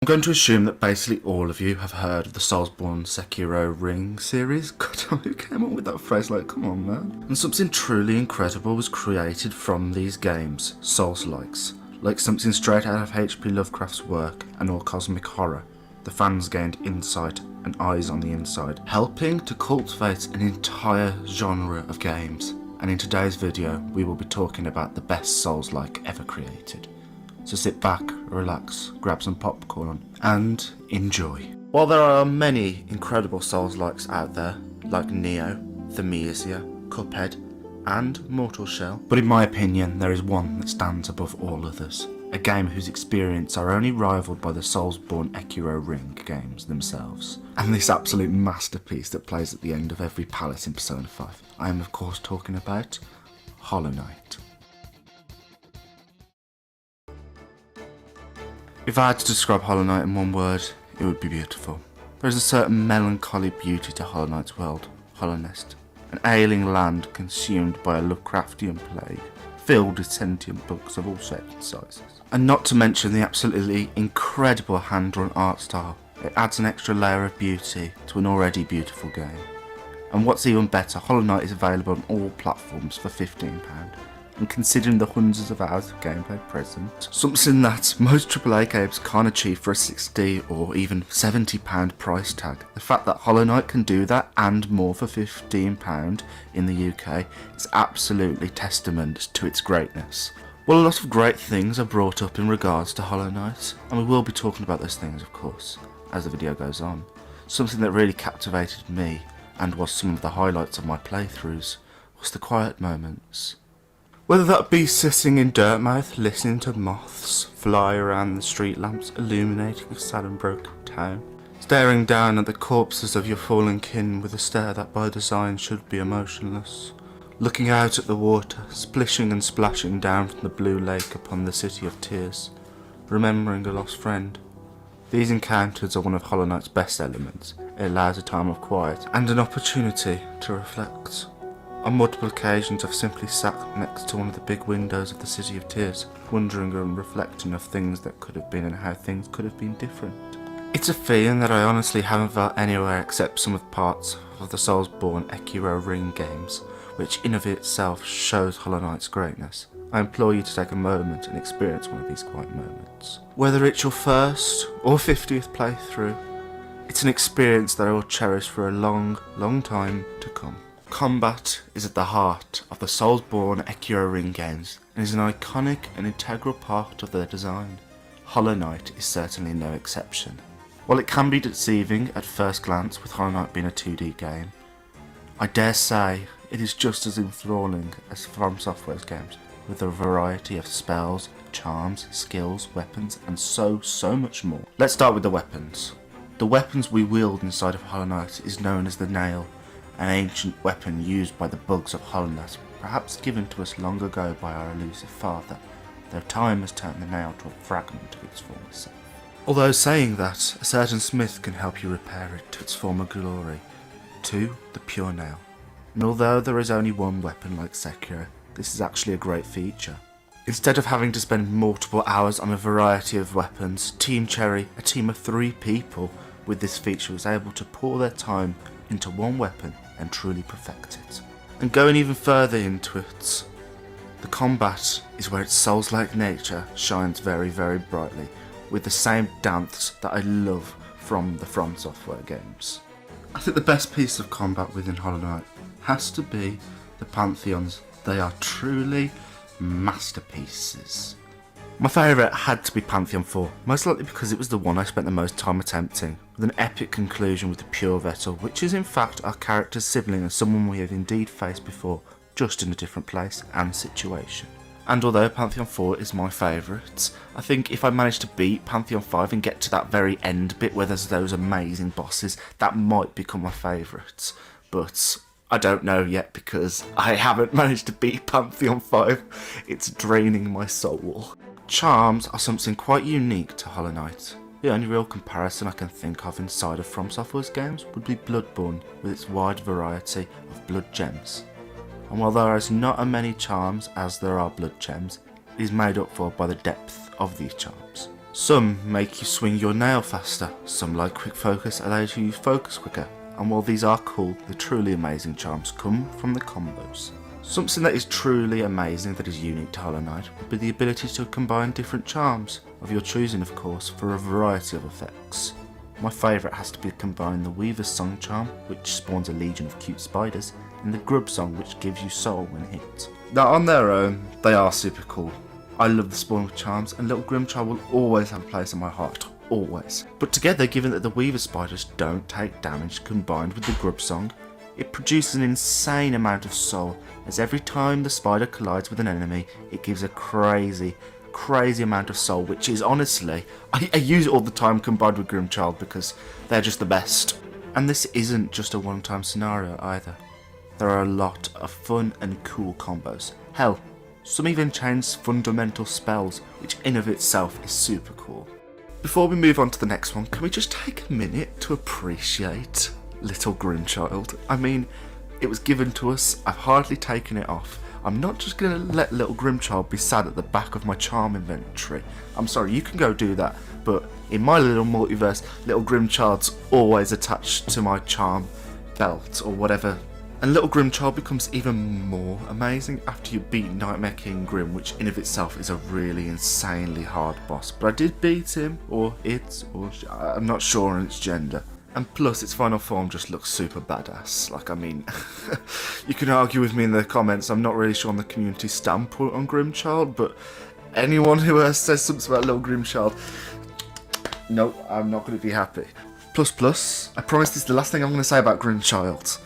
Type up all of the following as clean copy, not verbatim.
going to assume that basically all of you have heard of the Soulsborne Sekiro Ring series. God, who came up with that phrase? Like, come on, man. And something truly incredible was created from these games, Soulslikes. Like something straight out of H.P. Lovecraft's work and all cosmic horror. The fans gained insight and eyes on the inside, helping to cultivate an entire genre of games. And in today's video, we will be talking about the best Souls-like ever created. So sit back, relax, grab some popcorn, and enjoy. While there are many incredible Souls-likes out there, like Neo, Thamisia, Cuphead, and Mortal Shell, but in my opinion, there is one that stands above all others. A game whose experience are only rivaled by the Soulsborne Sekiro Ring games themselves. And this absolute masterpiece that plays at the end of every palace in Persona 5. I am of course talking about Hollow Knight. If I had to describe Hollow Knight in one word, it would be beautiful. There is a certain melancholy beauty to Hollow Knight's world, Hollownest, an ailing land consumed by a Lovecraftian plague, filled with sentient bugs of all shapes and sizes. And not to mention the absolutely incredible hand-drawn art style. It adds an extra layer of beauty to an already beautiful game. And what's even better, Hollow Knight is available on all platforms for £15. And considering the hundreds of hours of gameplay present, something that most AAA games can't achieve for a £60 or even £70 price tag. The fact that Hollow Knight can do that and more for £15 in the UK is absolutely testament to its greatness. Well, a lot of great things are brought up in regards to Hollow Knight, and we will be talking about those things of course, as the video goes on. Something that really captivated me, and was some of the highlights of my playthroughs, was the quiet moments. Whether that be sitting in Dirtmouth listening to moths fly around the street lamps illuminating a sad and broken town, staring down at the corpses of your fallen kin with a stare that by design should be emotionless, looking out at the water splishing and splashing down from the blue lake upon the city of tears, remembering a lost friend. These encounters are one of Hollow Knight's best elements. It allows a time of quiet and an opportunity to reflect. On multiple occasions I've simply sat next to one of the big windows of the City of Tears, wondering and reflecting of things that could have been and how things could have been different. It's a feeling that I honestly haven't felt anywhere except some of the parts of the Soulsborne Sekiro Ring games, which in of itself shows Hollow Knight's greatness. I implore you to take a moment and experience one of these quiet moments. Whether it's your first or 50th playthrough, it's an experience that I will cherish for a long, long time to come. Combat is at the heart of the Soulsborne Sekiro Ring games and is an iconic and integral part of their design. Hollow Knight is certainly no exception. While it can be deceiving at first glance with Hollow Knight being a 2D game, I dare say it is just as enthralling as FromSoftware's games, with a variety of spells, charms, skills, weapons and so much more. Let's start with the weapons. The weapons we wield inside of Hollow Knight is known as the Nail, an ancient weapon used by the bugs of Hollownest, perhaps given to us long ago by our elusive father, though time has turned the nail to a fragment of its former self. Although saying that, a certain smith can help you repair it to its former glory, to the pure nail. And although there is only one weapon like Sekiro, this is actually a great feature. Instead of having to spend multiple hours on a variety of weapons, Team Cherry, a team of 3 people with this feature, was able to pour their time into one weapon and truly perfect it. And going even further into it, the combat is where its Souls-like nature shines very brightly, with the same dance that I love from the FromSoftware games. I think the best piece of combat within Hollow Knight has to be the Pantheons. They are truly masterpieces. My favourite had to be Pantheon 4, most likely because it was the one I spent the most time attempting, with an epic conclusion with the Pure Vessel, which is in fact our character's sibling and someone we have indeed faced before, just in a different place and situation. And although Pantheon 4 is my favourite, I think if I manage to beat Pantheon 5 and get to that very end bit where there's those amazing bosses, that might become my favourite. But I don't know yet because I haven't managed to beat Pantheon 5. It's draining my soul. Charms are something quite unique to Hollow Knight. The only real comparison I can think of inside of FromSoftware's games would be Bloodborne, with its wide variety of blood gems. And while there is not as many charms as there are blood gems, it is made up for by the depth of these charms. Some make you swing your nail faster, some like quick focus allows you to focus quicker, and while these are cool, the truly amazing charms come from the combos. Something that is truly amazing that is unique to Hollow Knight would be the ability to combine different charms, of your choosing of course, for a variety of effects. My favourite has to be combine the Weaver's Song charm, which spawns a legion of cute spiders, and the Grub Song, which gives you soul when hit. Now on their own, they are super cool. I love the spawning charms, and Little Grimchild will always have a place in my heart, always. But together, given that the Weaver spiders don't take damage combined with the Grub Song, it produces an insane amount of soul, as every time the spider collides with an enemy, it gives a crazy amount of soul, which is honestly, I use it all the time combined with Grimchild because they're just the best. And this isn't just a one-time scenario either. There are a lot of fun and cool combos. Hell, some even change fundamental spells, which in of itself is super cool. Before we move on to the next one, can we just take a minute to appreciate Little Grimchild? I mean, it was given to us, I've hardly taken it off. I'm not just going to let Little Grimchild be sad at the back of my charm inventory. I'm sorry, you can go do that, but in my little multiverse, Little Grimchild's always attached to my charm belt or whatever. And Little Grimchild becomes even more amazing after you beat Nightmare King Grim, which in of itself is a really insanely hard boss. But I did beat him, or it, or I'm not sure on its gender. And plus, its final form just looks super badass. Like, I mean, you can argue with me in the comments, I'm not really sure on the community standpoint on Grimchild, but anyone who says something about Little Grimchild, no, I'm not going to be happy. Plus, I promise this is the last thing I'm going to say about Grimchild.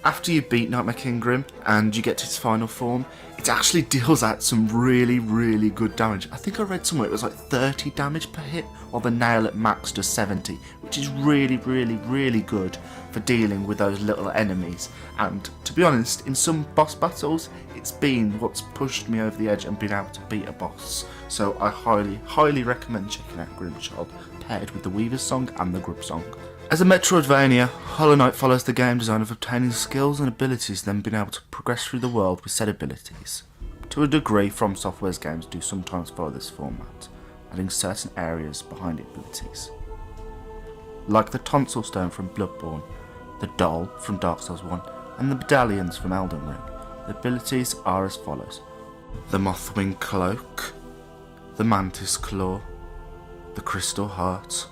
After you beat Nightmare King Grim and you get to its final form, it actually deals out some really good damage. I think I read somewhere it was like 30 damage per hit, while the nail at max does 70, which is really good for dealing with those little enemies. And to be honest, in some boss battles, it's been what's pushed me over the edge and been able to beat a boss. So I highly recommend checking out Grimchild, paired with the Weaver's Song and the Grub Song. As a Metroidvania, Hollow Knight follows the game design of obtaining skills and abilities, then being able to progress through the world with said abilities. To a degree, FromSoftware's games do sometimes follow this format, adding certain areas behind the abilities. Like the Tonsil Stone from Bloodborne, the Doll from Dark Souls 1, and the Medallions from Elden Ring, the abilities are as follows: the Mothwing Cloak, the Mantis Claw, the Crystal Heart,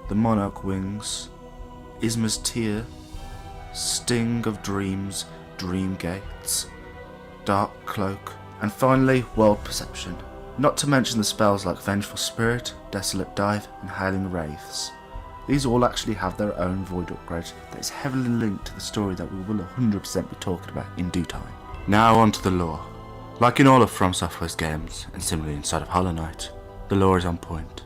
the Monarch Wings, Isma's Tear, Sting of Dreams, Dream Gates, Dark Cloak, and finally World Perception. Not to mention the spells like Vengeful Spirit, Desolate Dive, and Hailing Wraiths. These all actually have their own void upgrade that is heavily linked to the story that we will 100% be talking about in due time. Now on to the lore. Like in all of FromSoftware's games, and similarly inside of Hollow Knight, the lore is on point.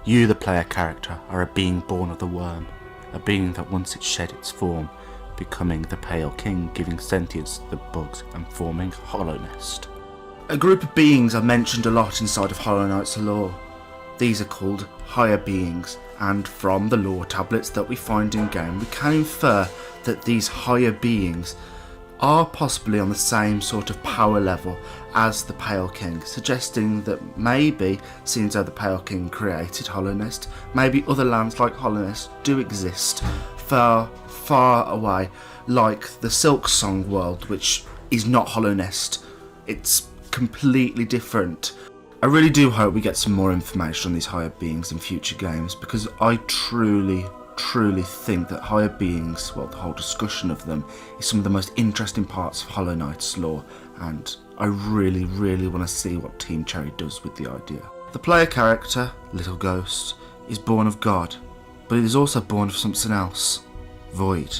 You, the player character, are a being born of the worm, a being that once it shed its form, becoming the Pale King, giving sentience to the bugs and forming Hollow Nest. A group of beings are mentioned a lot inside of Hollow Knight's lore. These are called higher beings, and from the lore tablets that we find in game, we can infer that these higher beings are possibly on the same sort of power level as the Pale King, suggesting that maybe, since the Pale King created Hollow Nest, maybe other lands like Hollow Nest do exist far away, like the Silk Song world, which is not Hollow Nest. It's completely different. I really do hope we get some more information on these higher beings in future games, because I truly think that higher beings, well, the whole discussion of them, is some of the most interesting parts of Hollow Knight's lore, and I really want to see what Team Cherry does with the idea. The player character, Little Ghost, is born of God, but it is also born of something else: void.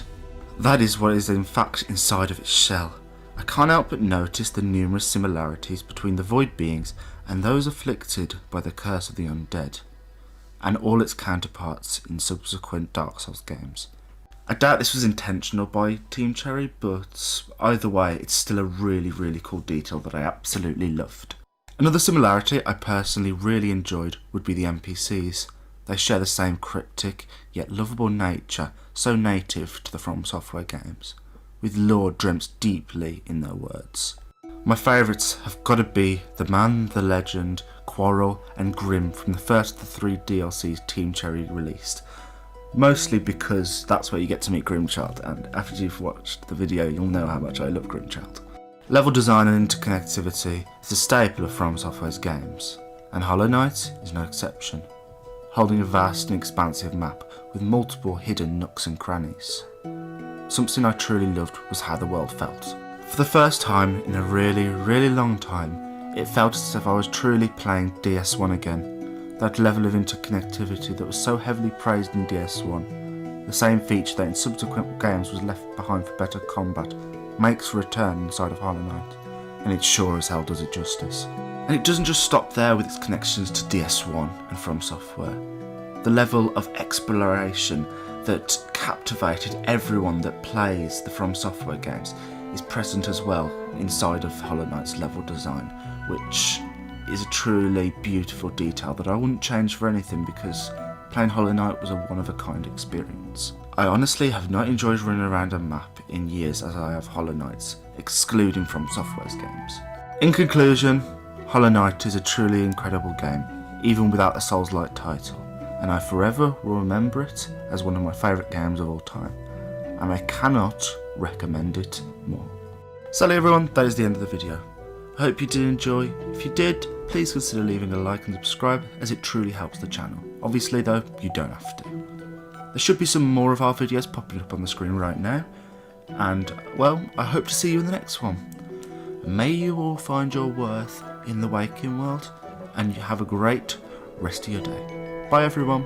That is what is in fact inside of its shell. I can't help but notice the numerous similarities between the void beings and those afflicted by the curse of the undead, and all its counterparts in subsequent Dark Souls games. I doubt this was intentional by Team Cherry, but either way, it's still a really cool detail that I absolutely loved. Another similarity I personally really enjoyed would be the NPCs. They share the same cryptic yet lovable nature, so native to the FromSoftware games, with lore dreamt deeply in their words. My favourites have got to be the man, the legend, Quarrel and Grim from the first of the 3 DLCs Team Cherry released. Mostly because that's where you get to meet Grimchild, and after you've watched the video you'll know how much I love Grimchild. Level design and interconnectivity is a staple of FromSoftware's games, and Hollow Knight is no exception, holding a vast and expansive map with multiple hidden nooks and crannies. Something I truly loved was how the world felt. For the first time in a really long time, it felt as if I was truly playing DS1 again. That level of interconnectivity that was so heavily praised in DS1, the same feature that in subsequent games was left behind for better combat, makes a return inside of Hollow Knight, and it sure as hell does it justice. And it doesn't just stop there with its connections to DS1 and FromSoftware. The level of exploration that captivated everyone that plays the FromSoftware games is present as well inside of Hollow Knight's level design, which is a truly beautiful detail that I wouldn't change for anything, because playing Hollow Knight was a one-of-a-kind experience. I honestly have not enjoyed running around a map in years as I have Hollow Knight's, excluding FromSoftware's games. In conclusion, Hollow Knight is a truly incredible game, even without a Soulslike title, and I forever will remember it as one of my favourite games of all time, and I cannot recommend it more. Sadly everyone, that is the end of the video. I hope you did enjoy. If you did, please consider leaving a like and subscribe, as it truly helps the channel. Obviously though, you don't have to. There should be some more of our videos popping up on the screen right now, and well, I hope to see you in the next one. May you all find your worth in the waking world, and you have a great rest of your day. Bye everyone.